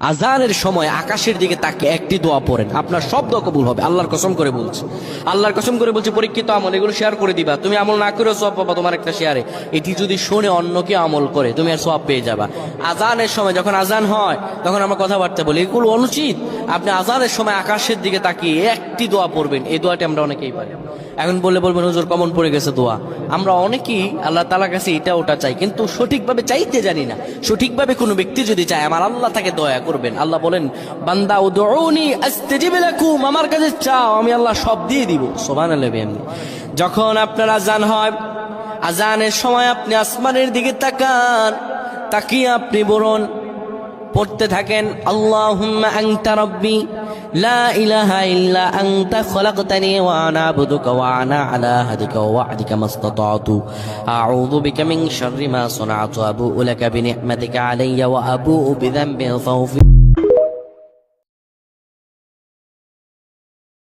আজানের সময় আকাশের দিকে তাকিয়ে একটি দোয়া পড়েন, আপনার সব দোয়া কবুল হবে। আল্লাহর কসম করে বলছি, আল্লাহর কসম করে বলছি, পরীক্ষিত আমল এগুলো শেয়ার করে দিবা। তুমি আমল না করেও সওয়াব পাবা তোমার একটা শেয়ারে। এটি যদি শুনে অন্য কেউ আমল করে তুমি আর সওয়াব পেয়ে যাবা। আজানের সময় যখন আজান হয় তখন আমরা কথাবার্তা বলি, এগুলো অনুচিত। আপনি আজানের সময় আকাশের দিকে তাকিয়ে একটি দোয়া পড়বেন। এই দোয়াটি আমরা অনেকেই পারি। এখন বলবেন হুজুর কমন পড়ে গেছে দোয়া। আমরা অনেকেই আল্লাহ তাআলার কাছে এটা ওটা চাই, কিন্তু সঠিকভাবে চাইতে জানি না। সঠিকভাবে কোনো ব্যক্তি যদি চায় আমার আল্লাহ তাকে দয়া করবেন। আল্লাহ বলেন, বান্দা উদউনি আস্তাজিব লাকুম, আমার কাছে চাও আমি আল্লাহ সব দিয়ে দিব। সুবহানাল্লাহ। যখন আপনার আজান হয়, আজানের সময় আপনি আসমানের দিকে তাকান, তাকিয়ে আপনি বলুন, পড়তে থাকেন, আল্লাহুম্মা আনতা রাব্বি লা ইলাহা ইল্লা আনতা খলাকতানি ওয়া আনা আবদুকা ওয়া আনা আলা আহদিকা ওয়া ওয়া'দিকা মাসতাতা'তু আউযু বিকা মিন শাররি মা সানা'তু আবু'ু লাকা বিনি'মাতিকা আলাইয়া ওয়া আবু'ু বিযানবি ফাগফির।